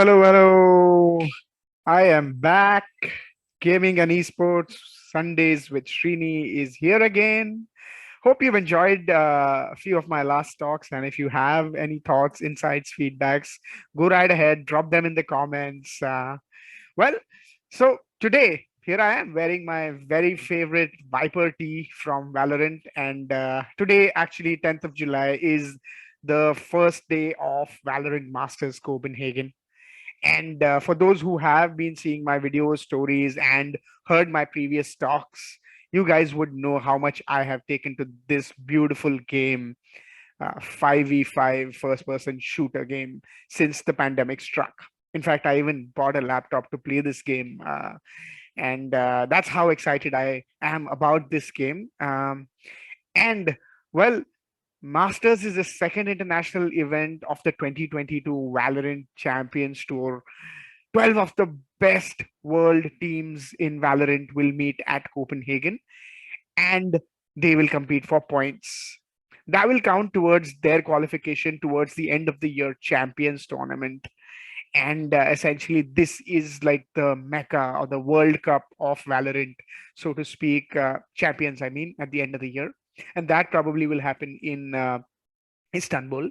Hello. I am back. Gaming and Esports Sundays with Srini is here again. Hope you've enjoyed a few of my last talks. And if you have any thoughts, insights, feedbacks, go right ahead, drop them in the comments. Well, so today, here I am wearing my very favorite Viper tee from Valorant. And today, actually, 10th of July, is the first day of Valorant Masters Copenhagen. And for those who have been seeing my videos, stories, and heard my previous talks, you guys would know how much I have taken to this beautiful game, 5v5 first person shooter game, since the pandemic struck. In fact, I even bought a laptop to play this game. And that's how excited I am about this game. And well, Masters is the second international event of the 2022 Valorant Champions Tour. 12 of the best world teams in Valorant will meet at Copenhagen, and they will compete for points. That will count towards their qualification towards the end of the year Champions Tournament. And essentially, this is like the Mecca or the World Cup of Valorant, so to speak. Champions, I mean, at the end of the year. And that probably will happen in Istanbul.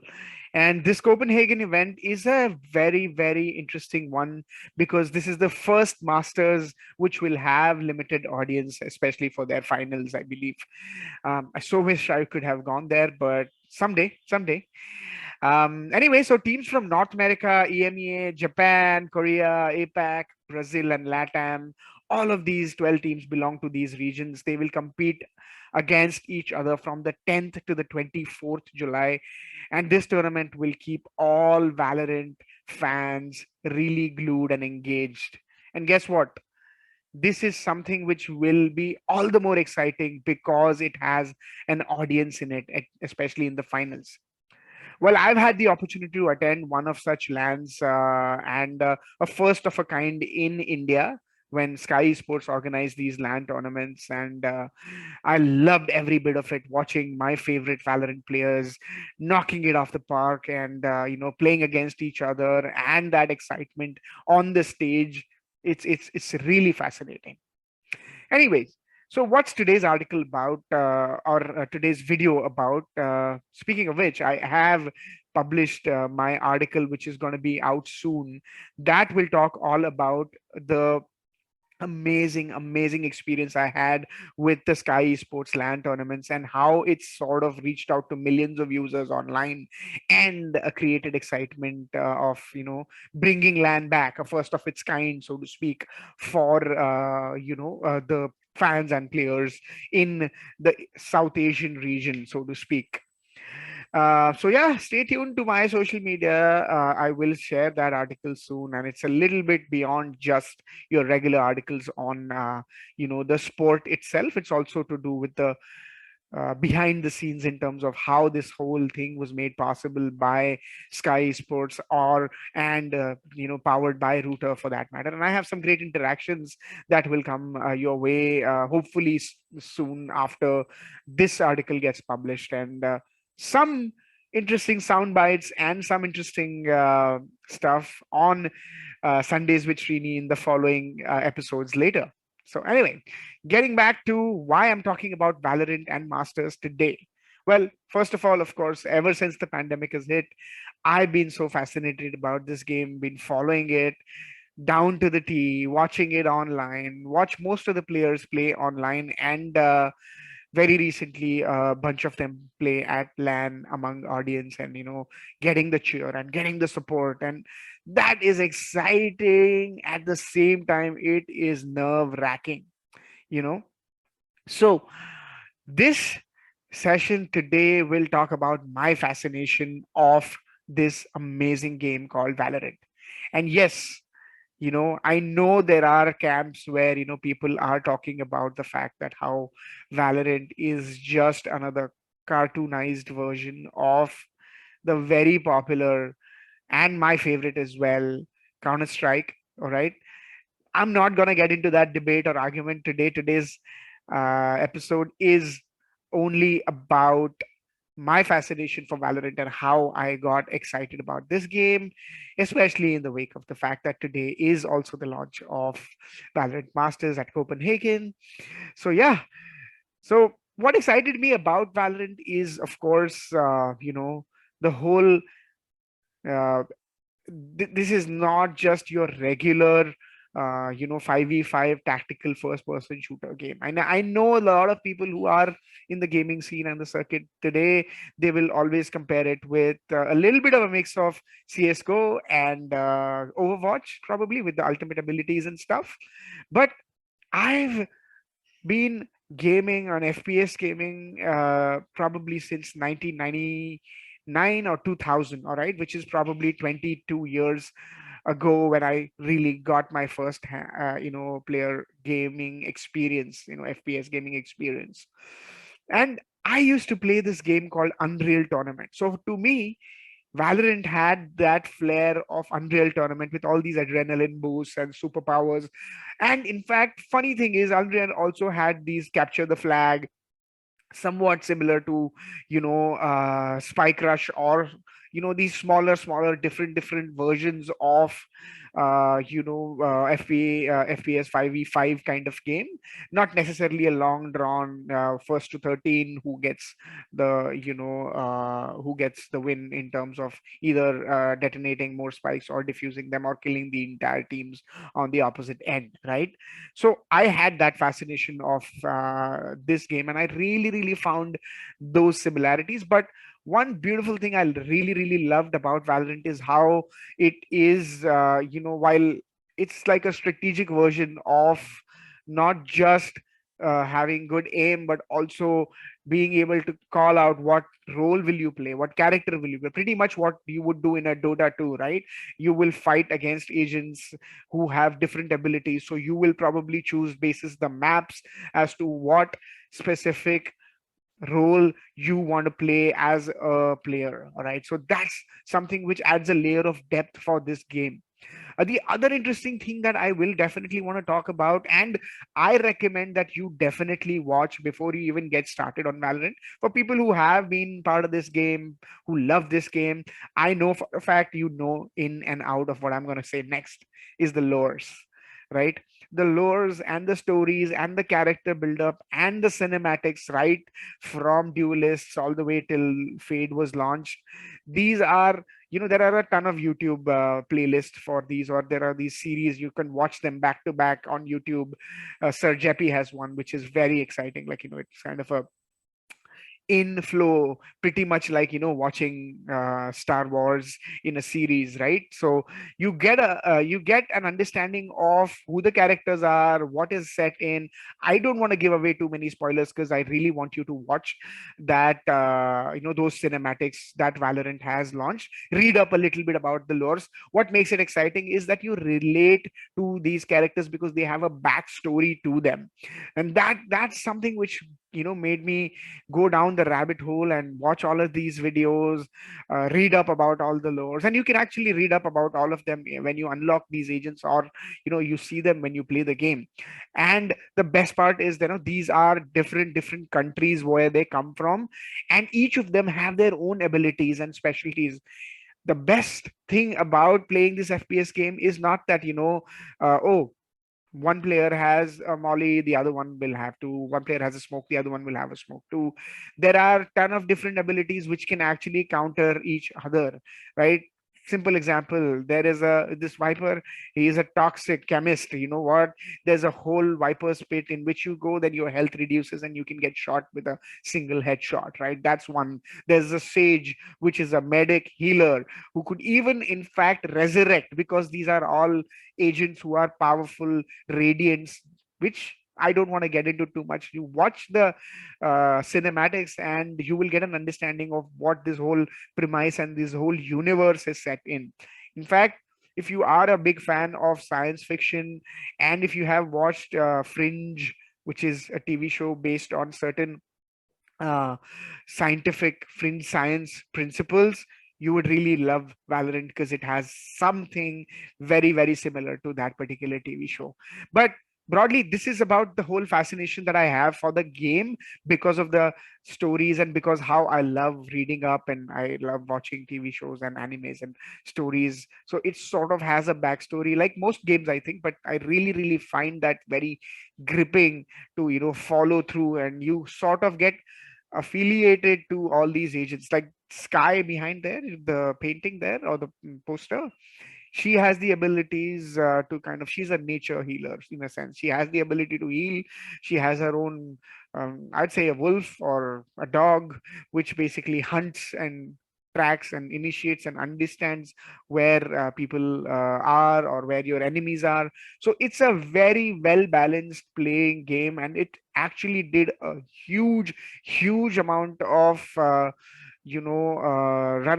And this Copenhagen event is a very, very interesting one because this is the first Masters which will have limited audience, especially for their finals, I believe. I so wish I could have gone there, but someday. Anyway, so teams from North America, EMEA, Japan, Korea, APAC, Brazil, and LATAM, all of these 12 teams belong to these regions. They will compete against each other from the 10th to the 24th July. And this tournament will keep all Valorant fans really glued and engaged. And guess what? This is something which will be all the more exciting because it has an audience in it, especially in the finals. Well, I've had the opportunity to attend one of such lands and a first of a kind in India when Skye Esports organized these LAN tournaments. And I loved every bit of it, watching my favorite Valorant players knocking it off the park and, playing against each other and that excitement on the stage. It's really fascinating. Anyways, so what's today's article about, or today's video about? Speaking of which, I have published my article, which is going to be out soon. That will talk all about the amazing experience I had with the Skye Esports LAN tournaments and how it sort of reached out to millions of users online and created excitement of bringing LAN back, a first of its kind, so to speak, for the fans and players in the South Asian region, so to speak. So yeah, stay tuned to my social media. I will share that article soon, and it's a little bit beyond just your regular articles on the sport itself. It's also to do with the behind the scenes in terms of how this whole thing was made possible by Skye Sports or and powered by Router for that matter. And I have some great interactions that will come your way hopefully soon after this article gets published, and some interesting sound bites and some interesting stuff on Sundays with Srini in the following episodes later. So anyway, getting back to why I'm talking about Valorant and Masters today. Well, first of all, of course, ever since the pandemic has hit, I've been so fascinated about this game, been following it down to the T, watching it online, watch most of the players play online, and very recently a bunch of them play at LAN among audience and getting the cheer and getting the support, and that is exciting. At the same time, it is nerve wracking you know so this session today will talk about my fascination of this amazing game called Valorant. And yes, I know there are camps where people are talking about the fact that how Valorant is just another cartoonized version of the very popular and my favorite as well, Counter Strike. All right, I'm not going to get into that debate or argument today. Today's episode is only about my fascination for Valorant and how I got excited about this game, especially in the wake of the fact that today is also the launch of Valorant Masters at Copenhagen. So, yeah. So, what excited me about Valorant is, of course, the whole uh, this is not just your regular 5v5 tactical first person shooter game. I know a lot of people who are in the gaming scene and the circuit today, they will always compare it with a little bit of a mix of CSGO and Overwatch, probably with the ultimate abilities and stuff. But I've been gaming on FPS gaming probably since 1999 or 2000, all right, which is probably 22 years ago when I really got my first, player gaming experience, FPS gaming experience. And I used to play this game called Unreal Tournament. So to me, Valorant had that flair of Unreal Tournament with all these adrenaline boosts and superpowers. And in fact, funny thing is, Unreal also had these capture the flag, somewhat similar to Spike Rush, or these smaller different versions of FPS 5v5 kind of game, not necessarily a long drawn first to 13 who gets the win in terms of either detonating more spikes or diffusing them or killing the entire teams on the opposite end, right? So I had that fascination of this game, and I really found those similarities. But one beautiful thing I really loved about Valorant is how it is, while it's like a strategic version of not just having good aim, but also being able to call out what role will you play, what character will you play, pretty much what you would do in a Dota 2, right? You will fight against agents who have different abilities, so you will probably choose basis the maps as to what specific role you want to play as a player. All right, so that's something which adds a layer of depth for this game. The other interesting thing that I will definitely want to talk about, and I recommend that you definitely watch before you even get started on Valorant, for people who have been part of this game, who love this game, I know for a fact you know in and out of what I'm going to say next, is the lores, right? The lores and the stories and the character build up and the cinematics, right, from Duelists all the way till Fade was launched. These are, there are a ton of YouTube playlists for these, or there are these series, you can watch them back to back on YouTube. Sir Jeppy has one which is very exciting, like, it's kind of a in flow, pretty much like watching Star Wars in a series, right? So you get an understanding of who the characters are, what is set in. I don't want to give away too many spoilers because I really want you to watch that, those cinematics that Valorant has launched. Read up a little bit about the lores. What makes it exciting is that you relate to these characters because they have a backstory to them, and that's something which made me go down the rabbit hole and watch all of these videos, read up about all the lores. And you can actually read up about all of them when you unlock these agents, or you see them when you play the game. And the best part is, these are different countries where they come from, and each of them have their own abilities and specialties. The best thing about playing this FPS game is not that, oh, one player has a molly, the other one will have to, one player has a smoke, the other one will have a smoke too. There are ton of different abilities which can actually counter each other, right? Simple example, there is a this Viper, he is a toxic chemist. You know what, there's a whole Viper's pit in which you go, then your health reduces and you can get shot with a single headshot, right? That's one. There's a Sage, which is a medic healer, who could even in fact resurrect, because these are all agents who are powerful radiants, which I don't want to get into too much. You watch the cinematics and you will get an understanding of what this whole premise and this whole universe is set in. In fact, if you are a big fan of science fiction, and if you have watched Fringe, which is a TV show based on certain uh, scientific fringe science principles, you would really love Valorant because it has something very similar to that particular TV show. But broadly, this is about the whole fascination that I have for the game because of the stories, and because how I love reading up and I love watching TV shows and animes and stories. So it sort of has a backstory like most games, I think, but I really, really find that very gripping to, follow through, and you sort of get affiliated to all these agents like Skye behind there, the painting there, or the poster. She has the abilities to kind of, she's a nature healer in a sense. She has the ability to heal. She has her own, I'd say, a wolf or a dog, which basically hunts and tracks and initiates and understands where people are, or where your enemies are. So it's a very well balanced playing game, and it actually did a huge amount of run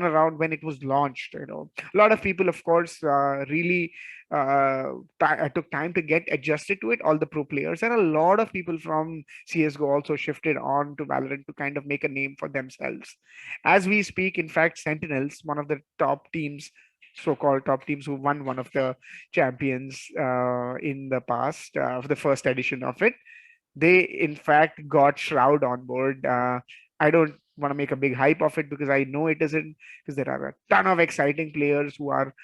around when it was launched. A lot of people, of course, really took time to get adjusted to it, all the pro players, and a lot of people from CSGO also shifted on to Valorant to kind of make a name for themselves. As we speak, in fact, Sentinels, one of the top teams, so-called top teams who won one of the champions in the past of the first edition of it, they in fact got Shroud on board. I don't want to make a big hype of it because I know it isn't, because there are a ton of exciting players who are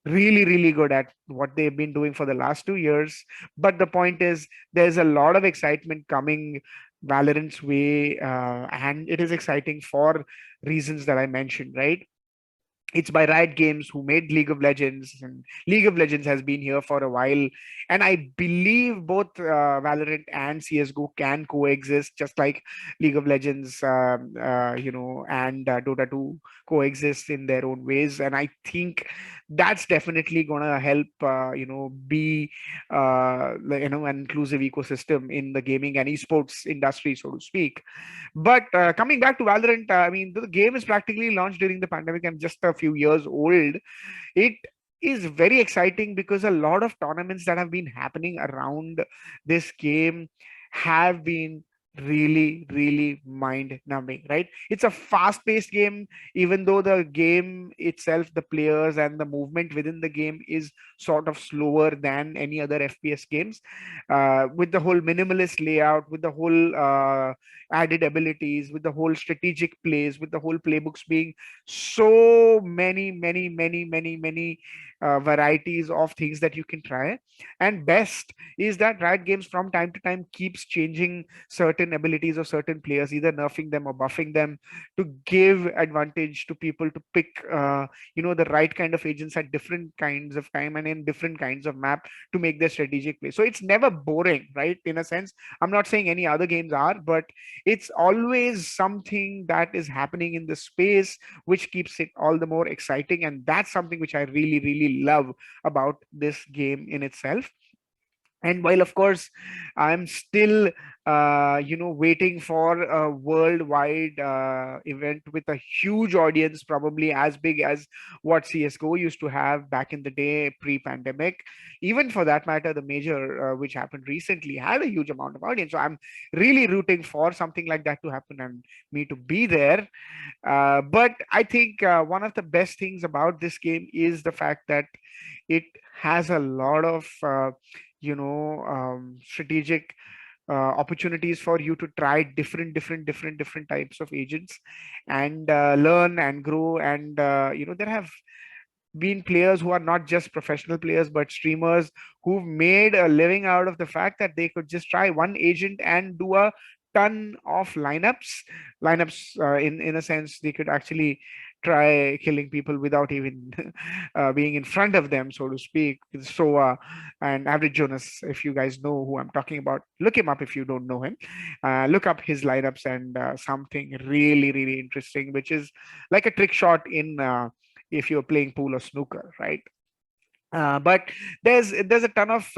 really, really good at what they've been doing for the last 2 years. But the point is, there's a lot of excitement coming Valorant's way, and it is exciting for reasons that I mentioned, right? It's by Riot Games, who made League of Legends, and League of Legends has been here for a while. And I believe both Valorant and CS:GO can coexist, just like League of Legends, and Dota 2 coexist in their own ways. And I think that's definitely gonna help, be, an inclusive ecosystem in the gaming and esports industry, so to speak. But coming back to Valorant, I mean, the game is practically launched during the pandemic and just a few years old. It is very exciting because a lot of tournaments that have been happening around this game have been really, really mind numbing, right? It's a fast paced game, even though the game itself, the players and the movement within the game is sort of slower than any other FPS games. With the whole minimalist layout, with the whole added abilities, with the whole strategic plays, with the whole playbooks being so many varieties of things that you can try. And best is that Riot Games from time to time keeps changing certain abilities of certain players, either nerfing them or buffing them, to give advantage to people to pick the right kind of agents at different kinds of time and in different kinds of map to make their strategic play. So it's never boring, right? In a sense, I'm not saying any other games are, but it's always something that is happening in the space which keeps it all the more exciting. And that's something which I really, really love about this game in itself. And while of course I'm still waiting for a worldwide event with a huge audience, probably as big as what CSGO used to have back in the day pre-pandemic, even for that matter the major which happened recently had a huge amount of audience. So I'm really rooting for something like that to happen and me to be there. But I think one of the best things about this game is the fact that it has a lot of strategic opportunities for you to try different types of agents and learn and grow. And there have been players who are not just professional players but streamers who've made a living out of the fact that they could just try one agent and do a ton of lineups. In a sense, they could actually try killing people without even being in front of them, so to speak. So and Average Jonas, if you guys know who I'm talking about, look him up. If you don't know him, look up his lineups. And something really, really interesting, which is like a trick shot in if you're playing pool or snooker, right? But there's a ton of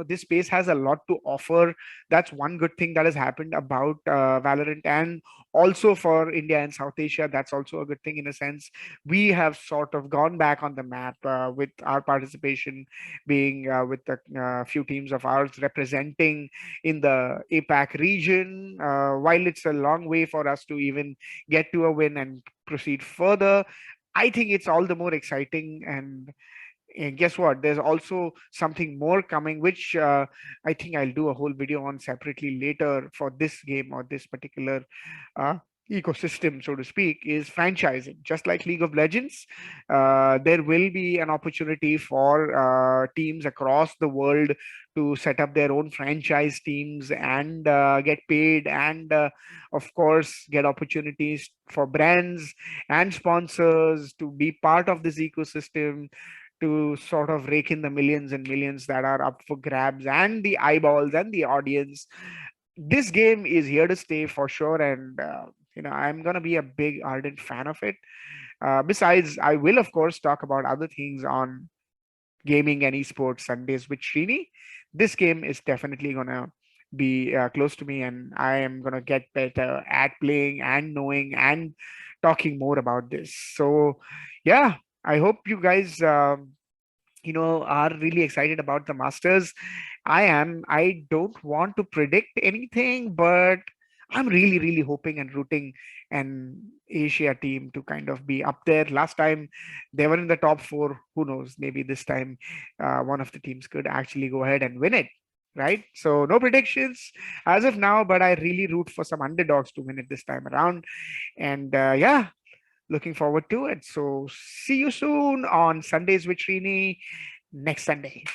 this space has a lot to offer. That's one good thing that has happened about Valorant. And also for India and South Asia, that's also a good thing. In a sense, we have sort of gone back on the map with our participation being with a few teams of ours representing in the APAC region. While it's a long way for us to even get to a win and proceed further, I think it's all the more exciting and And guess what? There's also something more coming, which I think I'll do a whole video on separately later for this game or this particular uh, ecosystem, so to speak, is franchising. Just like League of Legends, there will be an opportunity for teams across the world to set up their own franchise teams and get paid, and of course, get opportunities for brands and sponsors to be part of this ecosystem, to sort of rake in the millions and millions that are up for grabs, and the eyeballs and the audience. This game is here to stay for sure, and I'm gonna be a big ardent fan of it. Besides, I will of course talk about other things on gaming and esports Sundays with Srini. This game is definitely gonna be close to me, and I am gonna get better at playing and knowing and talking more about this. So, yeah, I hope you guys are really excited about the Masters. I don't want to predict anything, but I'm really, really hoping and rooting an Asia team to kind of be up there. Last time they were in the top four. Who knows? Maybe this time one of the teams could actually go ahead and win it. Right. So no predictions as of now, but I really root for some underdogs to win it this time around. And yeah, looking forward to it. So see you soon on Sundays with Srini next Sunday.